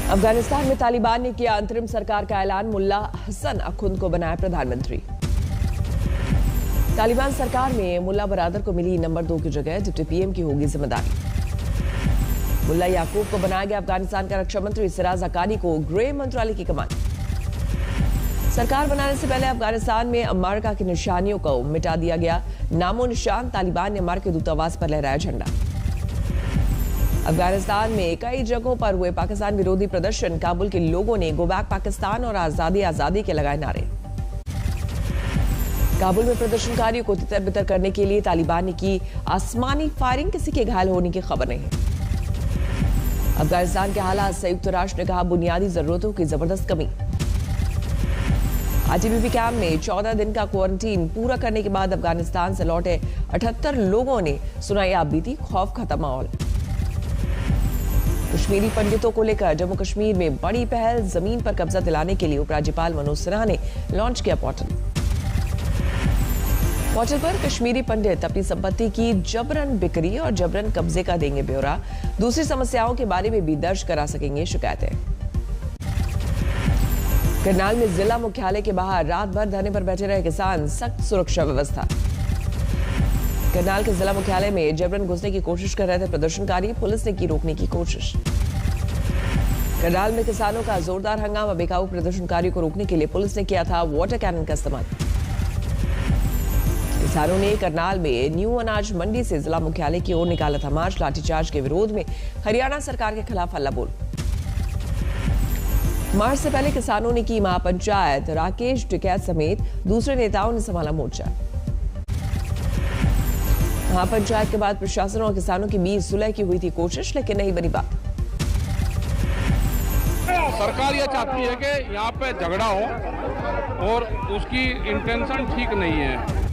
अफगानिस्तान में तालिबान ने किया अंतरिम सरकार का ऐलान, मुल्ला हसन अखुंद को बनाया प्रधानमंत्री। तालिबान सरकार में मुल्ला बरादर को मिली नंबर 2 की जगह, डिप्टी पीएम की होगी जिम्मेदारी। मुल्ला याकूब को बनाया गया अफगानिस्तान का रक्षा मंत्री, सिराज हक्कानी को गृह मंत्रालय की कमान। सरकार बनाने से पहले अफगानिस्तान में अमेरिका की निशानियों को मिटा दिया गया, नामो निशान। तालिबान ने अमेरिका के दूतावास पर लहराया झंडा। अफगानिस्तान में कई जगहों पर हुए पाकिस्तान विरोधी प्रदर्शन, काबुल के लोगों ने गो बैक पाकिस्तान और आजादी आजादी के लगाए नारे। काबुल में प्रदर्शनकारियों को तितर बितर करने के लिए तालिबान ने की आसमानी फायरिंग, किसी के घायल होने की खबर नहीं। अफगानिस्तान के हालात, संयुक्त राष्ट्र ने कहा बुनियादी जरूरतों की जबरदस्त कमी। आईटीबीपी कैंप में 14 दिन का क्वारंटीन पूरा करने के बाद अफगानिस्तान से लौटे 78 लोगों ने सुनाई आप बीती, खौफ खत्म माहौल। कश्मीरी पंडितों को लेकर जम्मू कश्मीर में बड़ी पहल, जमीन पर कब्जा दिलाने के लिए उपराज्यपाल मनोज सिन्हा ने लॉन्च किया पोर्टल। पोर्टल पर कश्मीरी पंडित अपनी संपत्ति की जबरन बिक्री और जबरन कब्जे का देंगे ब्यौरा, दूसरी समस्याओं के बारे में भी दर्ज करा सकेंगे शिकायतें। करनाल में जिला मुख्यालय के बाहर रात भर धरने पर बैठे रहे किसान, सख्त सुरक्षा व्यवस्था। करनाल के जिला मुख्यालय में जबरन घुसने की कोशिश कर रहे थे प्रदर्शनकारी, पुलिस ने की रोकने की कोशिश। करनाल में किसानों का जोरदार हंगामा, बेकाबू प्रदर्शनकारियों को रोकने के लिए पुलिस ने किया था वाटर कैनन का इस्तेमाल। किसानों ने करनाल में न्यू अनाज मंडी से जिला मुख्यालय की ओर निकाला था मार्च, लाठीचार्ज के विरोध में हरियाणा सरकार के खिलाफ हल्ला बोल। मार्च से पहले किसानों ने की महापंचायत, राकेश टिकैत समेत दूसरे नेताओं ने संभाला मोर्चा। महापंचायत के बाद प्रशासन और किसानों के बीच सुलह की हुई थी कोशिश, लेकिन नहीं बनी बात। सरकार यह चाहती है कि यहाँ पे झगड़ा हो और उसकी इंटेंशन ठीक नहीं है।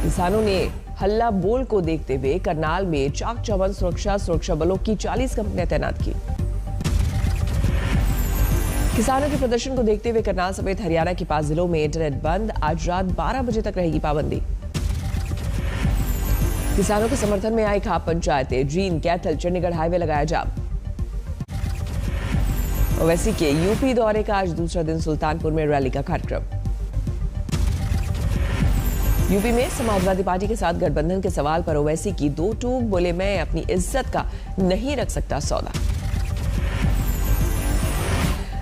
किसानों ने हल्ला बोल को देखते हुए करनाल में चाक चौबंद सुरक्षा बलों की 40 कंपनियां तैनात की। किसानों के प्रदर्शन को देखते हुए करनाल समेत हरियाणा के 5 जिलों में इंटरनेट बंद, आज रात 12 बजे तक रहेगी पाबंदी। किसानों के समर्थन में आई खाप पंचायतें, जींद, कैथल, चंडीगढ़ हाईवे लगाया जाम। ओवैसी के यूपी दौरे का आज दूसरा दिन सुल्तानपुर में रैली का कार्यक्रम। यूपी में समाजवादी पार्टी के साथ गठबंधन के सवाल पर ओवैसी की दो टूक, बोले मैं अपनी इज्जत का नहीं रख सकता सौदा।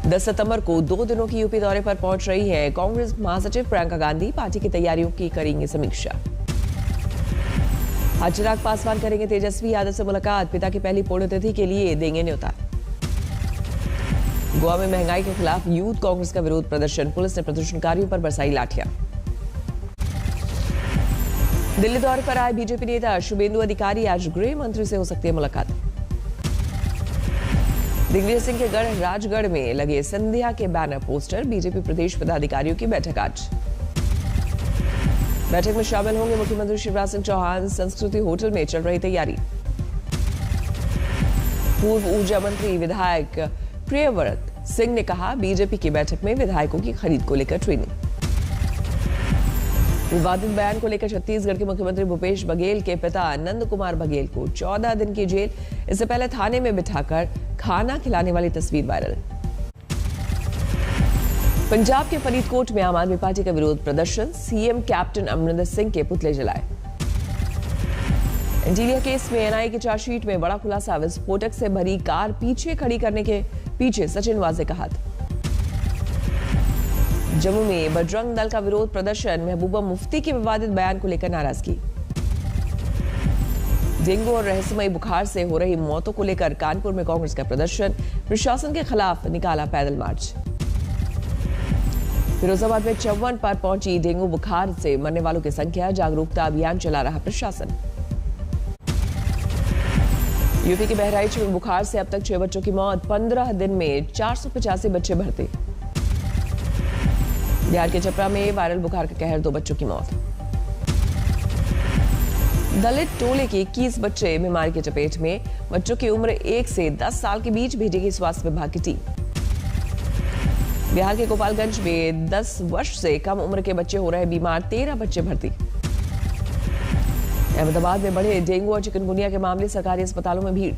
10 सितंबर को 2 दिनों की यूपी दौरे पर पहुंच रही है कांग्रेस महासचिव प्रियंका गांधी, पार्टी की तैयारियों की करेंगे समीक्षा। आज चिराग पासवान करेंगे तेजस्वी यादव से मुलाकात, पिता की पहली पुण्यतिथि के लिए देंगे न्योता। गोवा में महंगाई के खिलाफ यूथ कांग्रेस का विरोध प्रदर्शन, पुलिस ने प्रदर्शनकारियों पर बरसाई लाठियां। दिल्ली दौरे पर आए बीजेपी नेता शुभेंदु अधिकारी, आज गृह मंत्री से हो सकती है मुलाकात। दिग्विजय सिंह के गढ़ राजगढ़ में लगे संध्या के बैनर पोस्टर, बीजेपी प्रदेश पदाधिकारियों की बैठक आज। बैठक में शामिल होंगे मुख्यमंत्री शिवराज सिंह चौहान, संस्कृति होटल में चल रही तैयारी। पूर्व ऊर्जा मंत्री विधायक प्रियव्रत सिंह ने कहा बीजेपी की बैठक में विधायकों की खरीद को लेकर ट्रेनिंग। विवादित बयान को लेकर छत्तीसगढ़ के मुख्यमंत्री भूपेश बघेल के पिता नंद कुमार बघेल को 14 दिन की जेल, इससे पहले थाने में बिठाकर खाना खिलाने वाली तस्वीर वायरल। पंजाब के फरीदकोट में आम आदमी पार्टी का विरोध प्रदर्शन, सीएम कैप्टन अमरिंदर सिंह के पुतले जलाए। इंटीरियर केस में एनआईए की चार्जशीट में बड़ा खुलासा, विस्फोटक से भरी कार पीछे खड़ी करने के पीछे सचिन वाजे का हाथ। जम्मू में बजरंग दल का विरोध प्रदर्शन, महबूबा मुफ्ती के विवादित बयान को लेकर नाराजगी। डेंगू और रहस्यमयी बुखार से हो रही मौतों को लेकर कानपुर में कांग्रेस का प्रदर्शन, प्रशासन के खिलाफ निकाला पैदल मार्च। फिरोजाबाद में 54 पर पहुंची डेंगू बुखार से मरने वालों की संख्या, जागरूकता अभियान चला रहा प्रशासन। यूपी के बहराइच में बुखार से अब तक 6 बच्चों की मौत, 15 दिन में 485 बच्चे भर्ती। बिहार के चपरा में वायरल बुखार का कहर, 2 बच्चों की मौत। दलित टोले के 21 बच्चे बीमारी की चपेट में, बच्चों की उम्र 1 से 10 साल के बीच, भेजेगी स्वास्थ्य विभाग की टीम। बिहार के गोपालगंज में 10 वर्ष से कम उम्र के बच्चे हो रहे बीमार, 13 बच्चे भर्ती। अहमदाबाद में बढ़े डेंगू और चिकनगुनिया के मामले, सरकारी अस्पतालों में भीड़।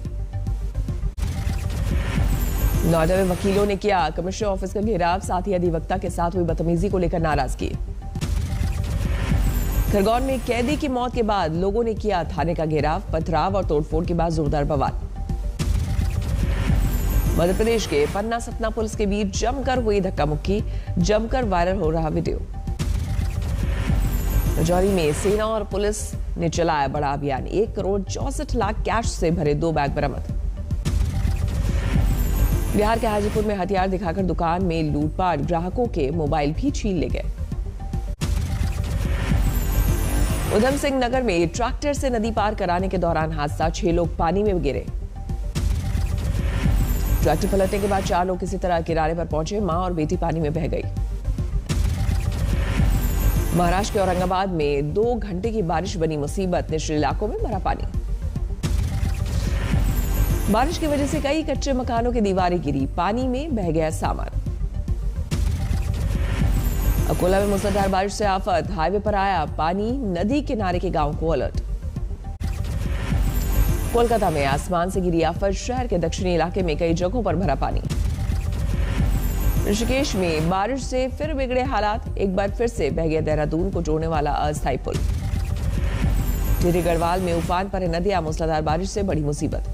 नोएडा में वकीलों ने किया कमिश्नर ऑफिस का घेराव, साथ ही अधिवक्ता के साथ हुई बदतमीजी को लेकर नाराजगी। खरगोन में कैदी की मौत के बाद लोगों ने किया थाने का घेराव, पथराव और तोड़फोड़ के बाद जोरदार बवाल। मध्य प्रदेश के पन्ना सतना पुलिस के बीच जमकर हुई धक्का मुक्की, जमकर वायरल हो रहा वीडियो। राजौरी में सेना और पुलिस ने चलाया बड़ा अभियान, 1 करोड़ 64 लाख कैश से भरे 2 बैग बरामद। बिहार के हाजीपुर में हथियार दिखाकर दुकान में लूटपाट, ग्राहकों के मोबाइल भी छीन ले गए। उधम सिंह नगर में ट्रैक्टर से नदी पार कराने के दौरान हादसा, 6 लोग पानी में गिरे। ट्रैक्टर पलटने के बाद 4 लोग किसी तरह किनारे पर पहुंचे, मां और बेटी पानी में बह गई। महाराष्ट्र के औरंगाबाद में 2 घंटे की बारिश बनी मुसीबत, निचले इलाकों में भरा पानी। बारिश की वजह से कई कच्चे मकानों की दीवारें गिरी, पानी में बह गया सामान। अकोला में मूसलाधार बारिश से आफत, हाईवे पर आया पानी, नदी किनारे के गांव को अलर्ट। कोलकाता में आसमान से गिरी आफत, शहर के दक्षिणी इलाके में कई जगहों पर भरा पानी। ऋषिकेश में बारिश से फिर बिगड़े हालात, एक बार फिर से बह गया देहरादून को जोड़ने वाला अस्थायी पुल। टिहरी गढ़वाल में उफान पर है नदियां, मूसलाधार बारिश से बड़ी मुसीबत।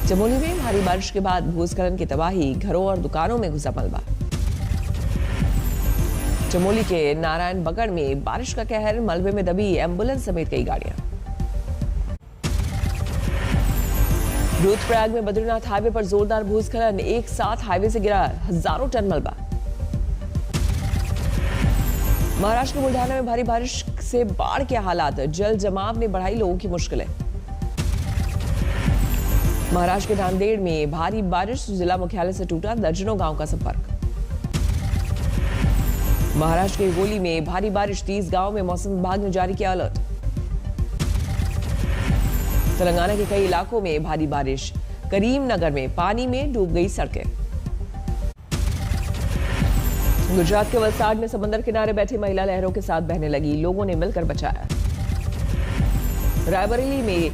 चमोली में भारी बारिश के बाद भूस्खलन की तबाही, घरों और दुकानों में घुसा मलबा। चमोली के नारायण बगड़ में बारिश का कहर, मलबे में दबी एम्बुलेंस समेत कई गाड़ियां। रुद्रप्रयाग में बद्रीनाथ हाईवे पर जोरदार भूस्खलन, एक साथ हाईवे से गिरा हजारों टन मलबा। महाराष्ट्र के बुल्ढाना में भारी बारिश से बाढ़ के हालात, जल जमाव ने बढ़ाई लोगों की मुश्किलें। महाराष्ट्र के नांदेड़ में भारी बारिश, जिला मुख्यालय से टूटा दर्जनों गांव का संपर्क। महाराष्ट्र के गोली में भारी बारिश, 30 गांव में मौसम विभाग ने जारी किया अलर्ट। तेलंगाना के कई इलाकों में भारी बारिश, करीमनगर में पानी में डूब गई सड़कें। गुजरात के वलसाड में समंदर किनारे बैठी महिला लहरों के साथ बहने लगी, लोगों ने मिलकर बचाया। रायबरेली में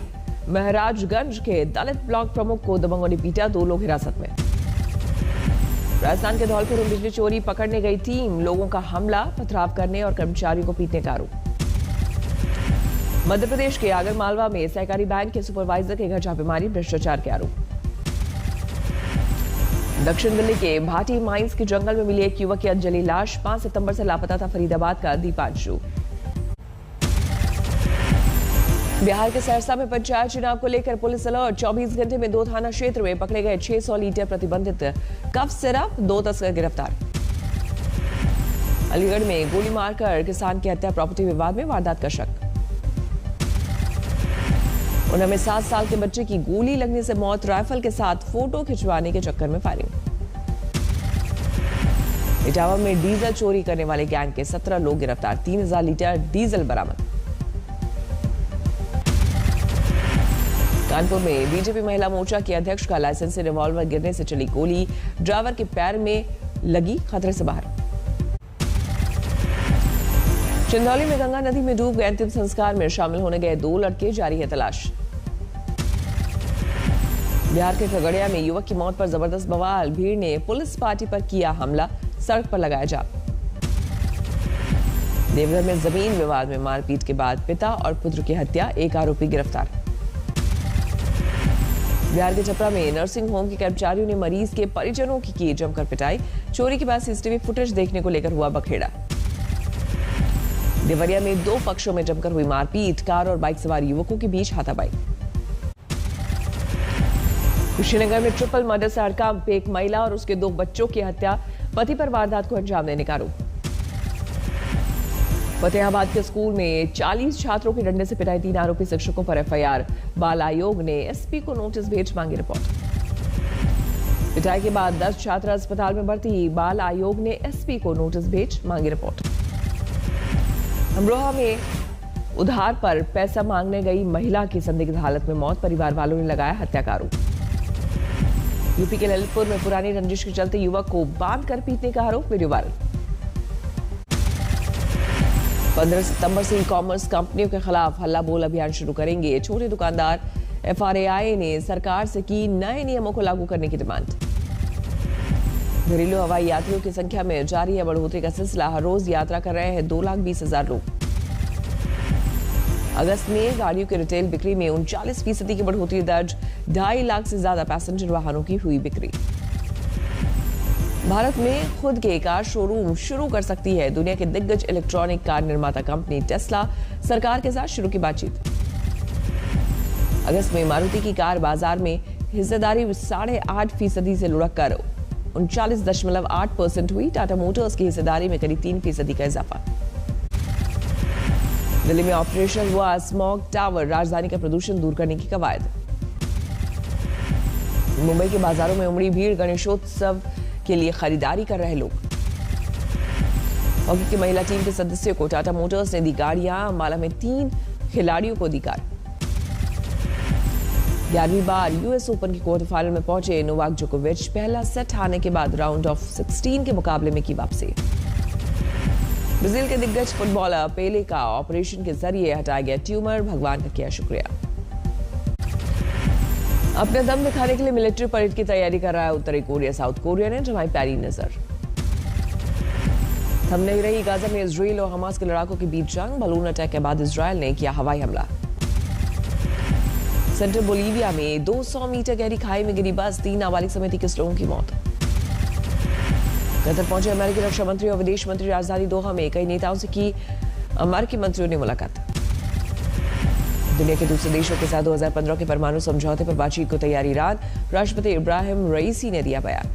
महराजगंज के दलित ब्लॉक प्रमुख को दबंगों ने पीटा, 2 लोग हिरासत में। राजस्थान के धौलपुर में बिजली चोरी पकड़ने गई टीम, लोगों का हमला, पथराव करने और कर्मचारियों को पीटने का आरोप। मध्य प्रदेश के आगरमालवा में सहकारी बैंक के सुपरवाइजर के घर छापेमारी, भ्रष्टाचार के आरोप। दक्षिण दिल्ली के भाटी माइंस के जंगल में मिली एक युवक की अनजली लाश, 5 सितंबर से लापता था फरीदाबाद का दीपांशु। बिहार के सहरसा में पंचायत चुनाव को लेकर पुलिस अलर्ट, 24 घंटे में 2 थाना क्षेत्र में पकड़े गए 600 लीटर प्रतिबंधित कफ सिरप, 2 तस्कर गिरफ्तार। अलीगढ़ में गोली मारकर किसान की हत्या, प्रॉपर्टी विवाद में वारदात का शक। उन्हें में 7 साल के बच्चे की गोली लगने से मौत, राइफल के साथ फोटो खिंचवाने के चक्कर में फायरिंग। इटावा में डीजल चोरी करने वाले गैंग के 17 लोग गिरफ्तार, 3000 लीटर डीजल बरामद। कानपुर में बीजेपी महिला मोर्चा के अध्यक्ष का लाइसेंस से रिवॉल्वर गिरने से चली गोली, ड्राइवर के पैर में लगी, खतरे से बाहर। चंदौली में गंगा नदी में डूब गए, अंतिम संस्कार में शामिल होने गए 2 लड़के, जारी है तलाश। बिहार के खगड़िया में युवक की मौत पर जबरदस्त बवाल, भीड़ ने पुलिस पार्टी पर किया हमला, सड़क पर लगाया जाम। देवघर में जमीन विवाद में मारपीट के बाद पिता और पुत्र की हत्या, 1 आरोपी गिरफ्तार। बिहार के छपरा में नर्सिंग होम के कर्मचारियों ने मरीज के परिजनों की जमकर पिटाई, चोरी के बाद सीसीटीवी फुटेज देखने को लेकर हुआ बखेड़ा। देवरिया में 2 पक्षों में जमकर हुई मारपीट, कार और बाइक सवार युवकों के बीच हाथापाई। कुशीनगर में ट्रिपल मर्डर से हड़कंप, एक महिला और उसके 2 बच्चों की हत्या, पति पर वारदात को अंजाम देने का आरोप। फतेहाबाद के स्कूल में 40 छात्रों के डंडे से पिटाई, 3 आरोपी शिक्षकों पर एफआईआर, बाल आयोग ने एसपी को नोटिस भेज मांगी रिपोर्ट। पिटाई के बाद 10 छात्र अस्पताल में भर्ती, बाल आयोग ने एसपी को नोटिस भेज मांगी रिपोर्ट। अमरोहा में उधार पर पैसा मांगने गई महिला की संदिग्ध हालत में मौत, परिवार वालों ने लगाया हत्या का आरोप। यूपी के ललितपुर में पुरानी रंजिश के चलते युवक को बांध कर पीटने का आरोप, वीडियो वायरल। 15 सितंबर से ई कॉमर्स कंपनियों के खिलाफ हल्ला बोल अभियान शुरू करेंगे। छोटे दुकानदार FRAI ने सरकार से की नए नियमों को लागू करने की डिमांड। घरेलू हवाई यात्रियों की संख्या में जारी है बढ़ोतरी का सिलसिला। हर रोज यात्रा कर रहे हैं 2,20,000 लोग। अगस्त में गाड़ियों की रिटेल बिक्री में 39% की बढ़ोतरी दर्ज। 2.5 लाख से ज्यादा पैसेंजर वाहनों की हुई बिक्री। भारत में खुद के कार शोरूम शुरू कर सकती है दुनिया के दिग्गज इलेक्ट्रॉनिक कार निर्माता कंपनी टेस्ला। सरकार के साथ शुरू की बातचीत। अगस्त में मारुति की कार बाजार में हिस्सेदारी 8.5% से लुढ़क कर 39.8% हुई। टाटा मोटर्स की हिस्सेदारी में करीब 3% का इजाफा। दिल्ली में ऑपरेशन हुआ स्मॉग टावर। राजधानी का प्रदूषण दूर करने की कवायद। मुंबई के बाजारों में उमड़ी भीड़। गणेशोत्सव के लिए खरीदारी कर रहे लोग। हॉकी की महिला टीम के सदस्यों को टाटा मोटर्स ने दी गाड़ियां। अंबाला में 3 खिलाड़ियों को दी कार। 11वीं बार US ओपन के क्वार्टर फाइनल में पहुंचे नोवाक जोकोविच। पहला सेट हारने के बाद राउंड ऑफ 16 के मुकाबले में की वापसी। ब्राजील के दिग्गज फुटबॉलर पेले का ऑपरेशन के जरिए हटाया गया ट्यूमर। भगवान का किया शुक्रिया। अपने दम दिखाने के लिए मिलिट्री परेड की तैयारी कर रहा है उत्तरी कोरिया। साउथ कोरिया ने जमाई पैरी नजर। थम नहीं रही गाजा में इजराइल और हमास के लड़ाकों के बीच जंग। बलून अटैक के बाद इजराइल ने किया हवाई हमला। सेंट्रल बोलीविया में 200 मीटर गहरी खाई में गिरी बस। 3 नाबालिग समेत 21 लोगों की मौत। कतर पहुंचे अमेरिकी रक्षा मंत्री और विदेश मंत्री। राजधानी दोहा में कई नेताओं से की अमेरिकी मंत्रियों ने मुलाकात। दुनिया के दूसरे देशों के साथ 2015 के परमाणु समझौते पर बातचीत को तैयारी ईरान। राष्ट्रपति इब्राहिम रईसी ने दिया बयान।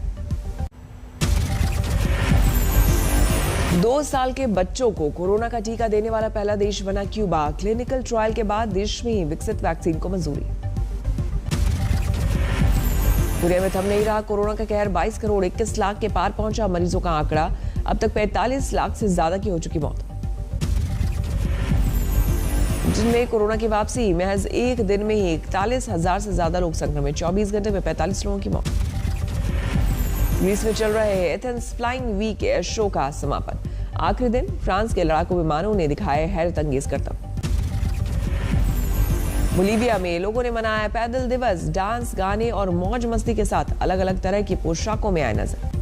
2 साल के बच्चों को कोरोना का टीका देने वाला पहला देश बना क्यूबा। क्लिनिकल ट्रायल के बाद देश में ही विकसित वैक्सीन को मंजूरी। दुनिया में थम नहीं रहा कोरोना का कहर। 22 करोड़ 21 लाख के पार पहुंचा मरीजों का आंकड़ा। अब तक 45 लाख से ज्यादा की हो चुकी मौत, जिनमें कोरोना की वापसी महज एक दिन में ही 41,000 से ज्यादा लोग संक्रमित। 24 घंटे में 45 लोगों की मौत। ग्रीस में चल रहे Athens flying week air show का समापन। आखिरी दिन फ्रांस के लड़ाकू विमानों ने दिखाए हैरत अंगेज करतब। बोलीविया में लोगों ने मनाया पैदल दिवस। डांस, गाने और मौज मस्ती के साथ अलग अलग तरह की पोशाकों में आए नजर।